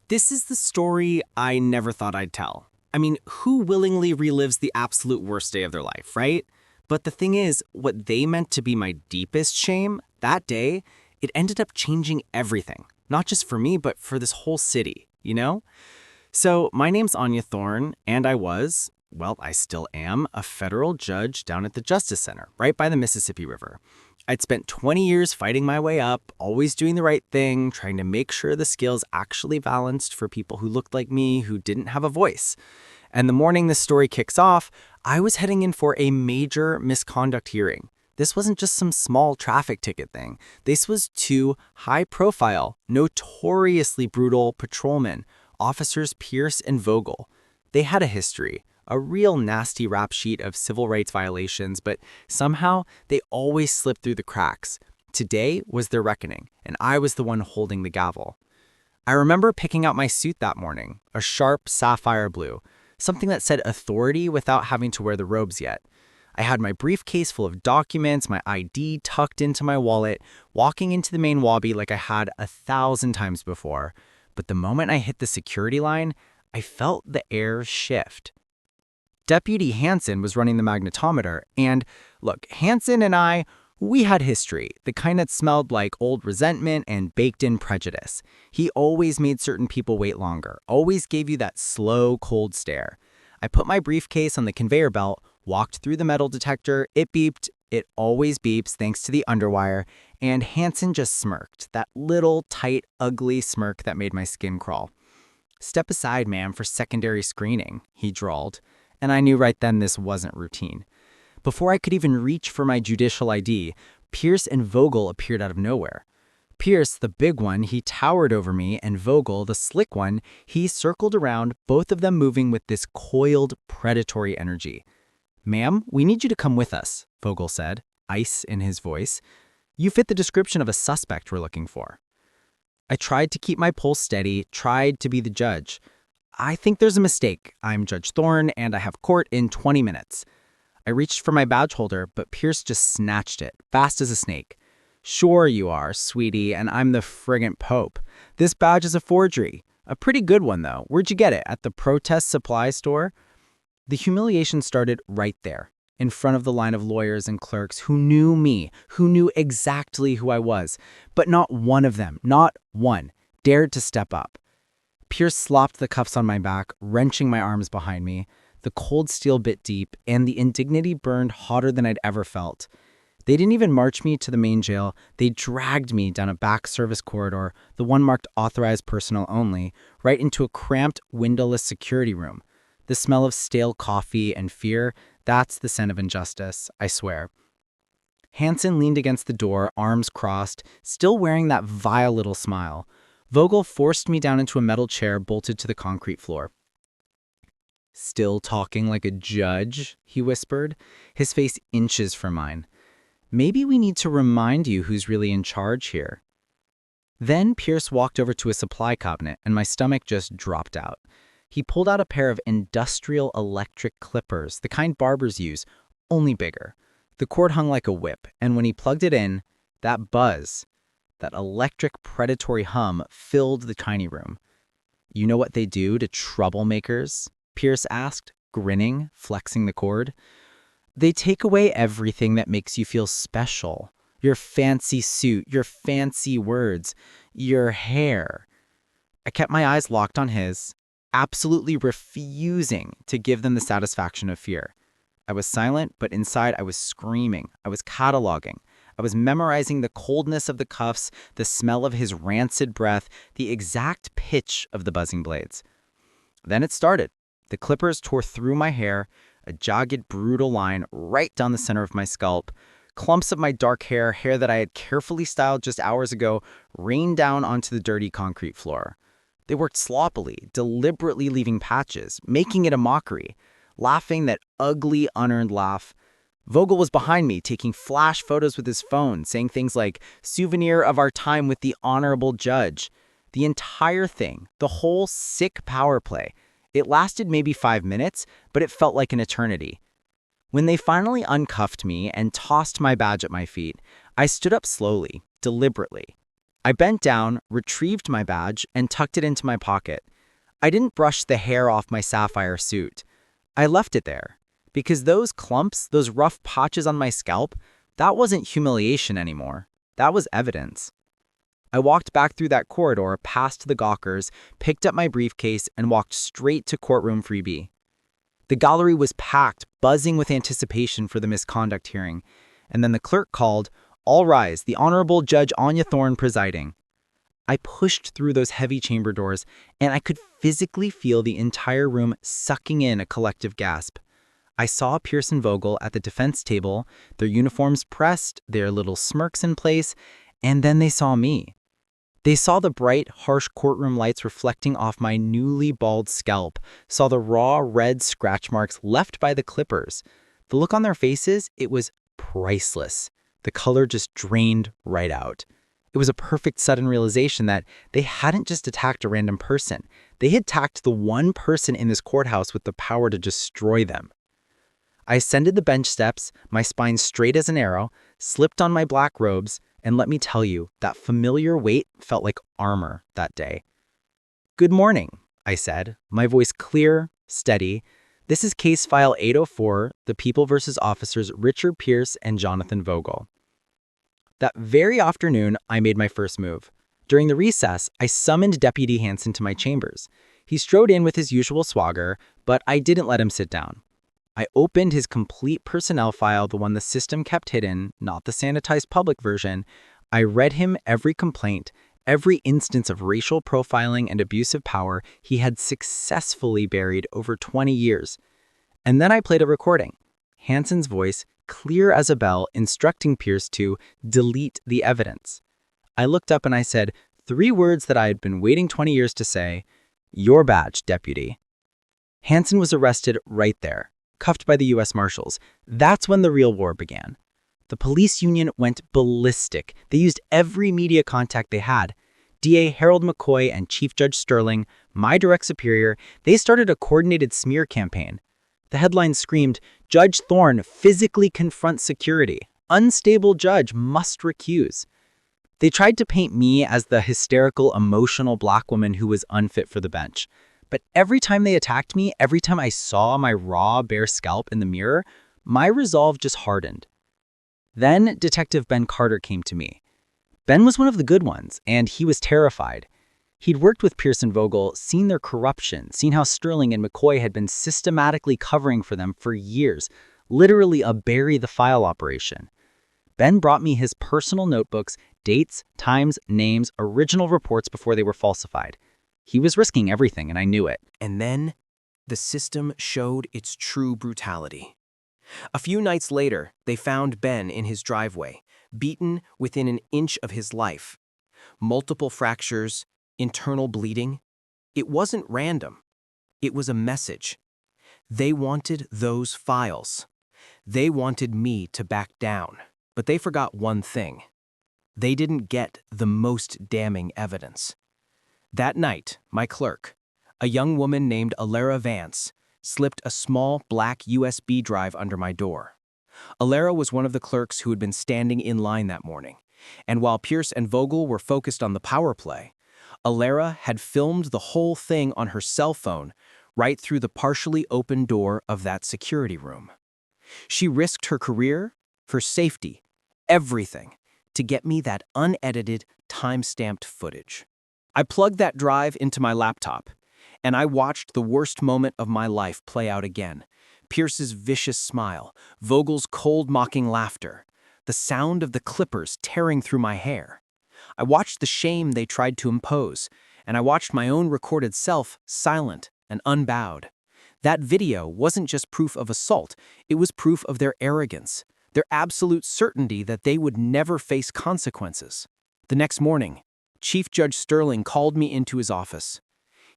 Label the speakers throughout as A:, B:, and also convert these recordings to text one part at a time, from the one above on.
A: This is the story I never thought I'd tell. I mean, who willingly relives the absolute worst day of their life, right? But the thing is, what they meant to be my deepest shame, that day, it ended up changing everything. Not just for me, but for this whole city, you know? So, my name's Anya Thorne, and I still am, a federal judge down at the Justice Center, right by the Mississippi River. I'd spent 20 years fighting my way up, always doing the right thing, trying to make sure the scales actually balanced for people who looked like me, who didn't have a voice. And the morning this story kicks off, I was heading in for a major misconduct hearing. This wasn't just some small traffic ticket thing. This was two high-profile, notoriously brutal patrolmen, Officers Pierce and Vogel. They had a history, a real nasty rap sheet of civil rights violations, but somehow they always slipped through the cracks. Today was their reckoning, and I was the one holding the gavel. I remember picking out my suit that morning, a sharp sapphire blue, something that said authority without having to wear the robes yet. I had my briefcase full of documents, my ID tucked into my wallet, walking into the main lobby like I had 1,000 times before. But the moment I hit the security line, I felt the air shift. Deputy Hansen was running the magnetometer, and look, Hansen and we had history, the kind that smelled like old resentment and baked-in prejudice. He always made certain people wait longer, always gave you that slow, cold stare. I put my briefcase on the conveyor belt, walked through the metal detector, it beeped, it always beeps thanks to the underwire, and Hansen just smirked, that little, tight, ugly smirk that made my skin crawl. "Step aside, ma'am, for secondary screening," he drawled. And I knew right then this wasn't routine. Before I could even reach for my judicial ID, Pierce and Vogel appeared out of nowhere. Pierce, the big one, he towered over me, and Vogel, the slick one, he circled around, both of them moving with this coiled, predatory energy. "Ma'am, we need you to come with us," Vogel said, ice in his voice. "You fit the description of a suspect we're looking for." I tried to keep my pulse steady, tried to be the judge. "I think there's a mistake. I'm Judge Thorne, and I have court in 20 minutes. I reached for my badge holder, but Pierce just snatched it, fast as a snake. "Sure you are, sweetie, and I'm the friggin' Pope. This badge is a forgery. A pretty good one, though. Where'd you get it? At the protest supply store?" The humiliation started right there, in front of the line of lawyers and clerks who knew me, who knew exactly who I was. But not one of them, not one, dared to step up. Pierce slopped the cuffs on my back, wrenching my arms behind me. The cold steel bit deep, and the indignity burned hotter than I'd ever felt. They didn't even march me to the main jail. They dragged me down a back service corridor, the one marked authorized personnel only, right into a cramped, windowless security room. The smell of stale coffee and fear, that's the scent of injustice, I swear. Hansen leaned against the door, arms crossed, still wearing that vile little smile. Vogel forced me down into a metal chair bolted to the concrete floor. "Still talking like a judge?" he whispered, his face inches from mine. "Maybe we need to remind you who's really in charge here." Then Pierce walked over to a supply cabinet, and my stomach just dropped out. He pulled out a pair of industrial electric clippers, the kind barbers use, only bigger. The cord hung like a whip, and when he plugged it in, that buzz, that electric predatory hum filled the tiny room. "You know what they do to troublemakers?" Pierce asked, grinning, flexing the cord. "They take away everything that makes you feel special. Your fancy suit, your fancy words, your hair." I kept my eyes locked on his, absolutely refusing to give them the satisfaction of fear. I was silent, but inside I was screaming. I was cataloging. I was memorizing the coldness of the cuffs, the smell of his rancid breath, the exact pitch of the buzzing blades. Then it started. The clippers tore through my hair, a jagged, brutal line right down the center of my scalp. Clumps of my dark hair that I had carefully styled just hours ago, rained down onto the dirty concrete floor. They worked sloppily, deliberately leaving patches, making it a mockery, laughing that ugly, unearned laugh. Vogel was behind me, taking flash photos with his phone, saying things like, "Souvenir of our time with the honorable judge." The entire thing, the whole sick power play, it lasted maybe 5 minutes, but it felt like an eternity. When they finally uncuffed me and tossed my badge at my feet, I stood up slowly, deliberately.
B: I bent down, retrieved my badge, and tucked it into my pocket. I didn't brush the hair off my sapphire suit. I left it there, because those clumps, those rough patches on my scalp, that wasn't humiliation anymore. That was evidence. I walked back through that corridor, past the gawkers, picked up my briefcase, and walked straight to courtroom 3B. The gallery was packed, buzzing with anticipation for the misconduct hearing, and then the clerk called, "All rise, the Honorable Judge Anya Thorne presiding." I pushed through those heavy chamber doors, and I could physically feel the entire room sucking in a collective gasp. I saw Pierce and Vogel at the defense table, their uniforms pressed, their little smirks in place, and then they saw me. They saw the bright, harsh courtroom lights reflecting off my newly bald scalp, saw the raw red scratch marks left by the clippers. The look on their faces, it was priceless. The color just drained right out. It was a perfect sudden realization that they hadn't just attacked a random person. They had attacked the one person in this courthouse with the power to destroy them. I ascended the bench steps, my spine straight as an arrow, slipped on my black robes, and let me tell you, that familiar weight felt like armor that day. "Good morning," I said, my voice clear, steady. "This is case file 804, the People versus Officers Richard Pierce and Jonathan Vogel." That very afternoon, I made my first move. During the recess, I summoned Deputy Hansen to my chambers. He strode in with his usual swagger, but I didn't let him sit down. I opened his complete personnel file, the one the system kept hidden, not the sanitized public version. I read him every complaint, every instance of racial profiling and abusive power he had successfully buried over 20 years. And then I played a recording. Hansen's voice, clear as a bell, instructing Pierce to delete the evidence. I looked up and I said 3 words that I had been waiting 20 years to say: "Your badge, deputy." Hansen was arrested right there, cuffed by the U.S. Marshals. That's when the real war began. The police union went ballistic. They used every media contact they had. DA Harold McCoy and Chief Judge Sterling, my direct superior, they started a coordinated smear campaign. The headline screamed, "Judge Thorne physically confronts security. Unstable judge must recuse." They tried to paint me as the hysterical, emotional black woman who was unfit for the bench. But every time they attacked me, every time I saw my raw, bare scalp in the mirror, my resolve just hardened. Then Detective Ben Carter came to me. Ben was one of the good ones, and he was terrified. He'd worked with Pierce and Vogel, seen their corruption, seen how Sterling and McCoy had been systematically covering for them for years, literally a bury-the-file operation. Ben brought me his personal notebooks, dates, times, names, original reports before they were falsified. He was risking everything, and I knew it.
C: And then, the system showed its true brutality. A few nights later, they found Ben in his driveway, beaten within an inch of his life. Multiple fractures, internal bleeding. It wasn't random. It was a message. They wanted those files. They wanted me to back down. But they forgot one thing. They didn't get the most damning evidence. That night, my clerk, a young woman named Alara Vance, slipped a small black USB drive under my door. Alara was one of the clerks who had been standing in line that morning, and while Pierce and Vogel were focused on the power play, Alara had filmed the whole thing on her cell phone right through the partially open door of that security room. She risked her career, her safety, everything, to get me that unedited, time-stamped footage. I plugged that drive into my laptop, and I watched the worst moment of my life play out again. Pierce's vicious smile, Vogel's cold mocking laughter, the sound of the clippers tearing through my hair. I watched the shame they tried to impose, and I watched my own recorded self silent and unbowed. That video wasn't just proof of assault, it was proof of their arrogance, their absolute certainty that they would never face consequences. The next morning, Chief Judge Sterling called me into his office.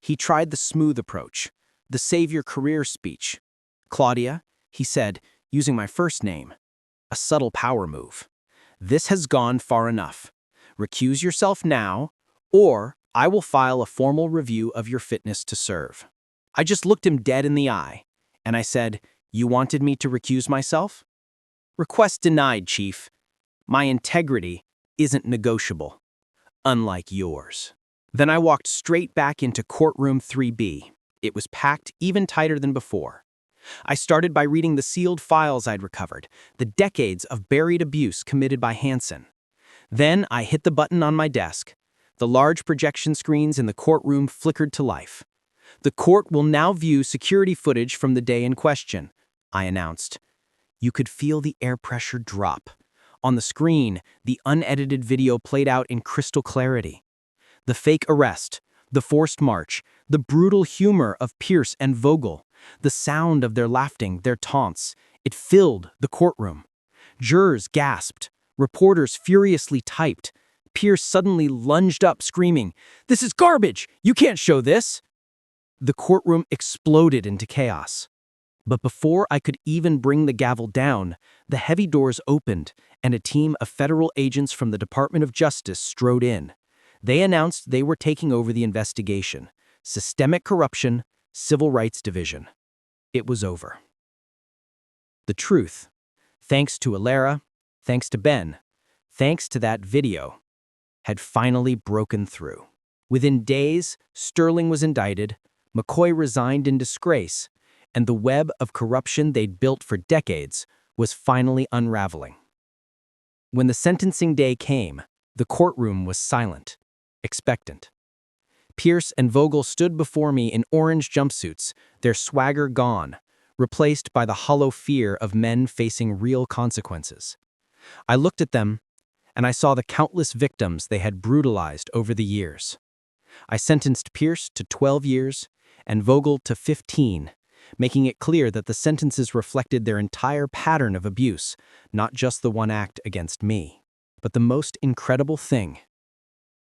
C: He tried the smooth approach, the save your career speech. "Claudia," he said, using my first name, a subtle power move. "This has gone far enough. Recuse yourself now, or I will file a formal review of your fitness to serve." I just looked him dead in the eye, and I said, "You wanted me to recuse myself?" "Request denied, Chief. My integrity isn't negotiable." unlike yours. Then I walked straight back into courtroom 3B. It was packed even tighter than before. I started by reading the sealed files I'd recovered, the decades of buried abuse committed by Hansen. Then I hit the button on my desk. The large projection screens in the courtroom flickered to life. "The court will now view security footage from the day in question," I announced. You could feel the air pressure drop. On the screen, the unedited video played out in crystal clarity. The fake arrest, the forced march, the brutal humor of Pierce and Vogel, the sound of their laughing, their taunts, it filled the courtroom. Jurors gasped. Reporters furiously typed. Pierce suddenly lunged up, screaming, "This is garbage! You can't show this!" The courtroom exploded into chaos. But before I could even bring the gavel down, the heavy doors opened, and a team of federal agents from the Department of Justice strode in. They announced they were taking over the investigation. Systemic corruption, Civil Rights Division. It was over. The truth, thanks to Alera, thanks to Ben, thanks to that video, had finally broken through. Within days, Sterling was indicted, McCoy resigned in disgrace, and the web of corruption they'd built for decades was finally unraveling. When the sentencing day came, the courtroom was silent, expectant. Pierce and Vogel stood before me in orange jumpsuits, their swagger gone, replaced by the hollow fear of men facing real consequences. I looked at them, and I saw the countless victims they had brutalized over the years. I sentenced Pierce to 12 years and Vogel to 15, making it clear that the sentences reflected their entire pattern of abuse, not just the one act against me. But the most incredible thing,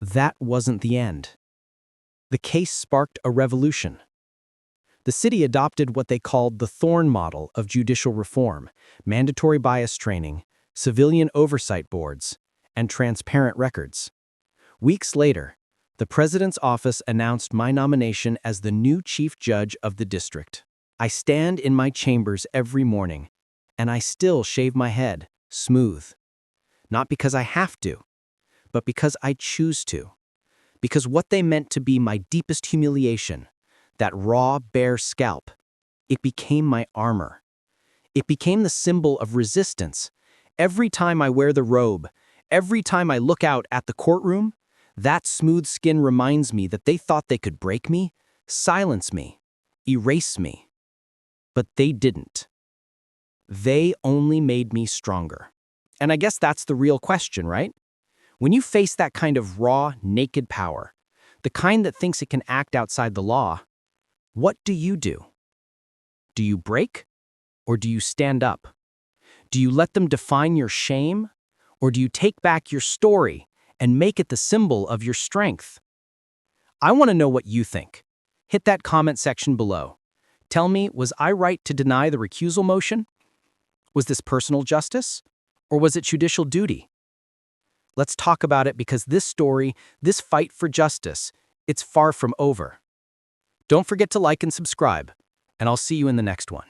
C: that wasn't the end. The case sparked a revolution. The city adopted what they called the Thorne model of judicial reform, mandatory bias training, civilian oversight boards, and transparent records. Weeks later, the president's office announced my nomination as the new chief judge of the district. I stand in my chambers every morning, and I still shave my head, smooth. Not because I have to, but because I choose to. Because what they meant to be my deepest humiliation, that raw, bare scalp, it became my armor. It became the symbol of resistance. Every time I wear the robe, every time I look out at the courtroom, that smooth skin reminds me that they thought they could break me, silence me, erase me. But they didn't. They only made me stronger. And I guess that's the real question, right? When you face that kind of raw, naked power, the kind that thinks it can act outside the law, what do you do? Do you break? Or do you stand up? Do you let them define your shame? Or do you take back your story and make it the symbol of your strength? I want to know what you think. Hit that comment section below. Tell me, was I right to deny the recusal motion? Was this personal justice? Or was it judicial duty? Let's talk about it, because this story, this fight for justice, it's far from over. Don't forget to like and subscribe, and I'll see you in the next one.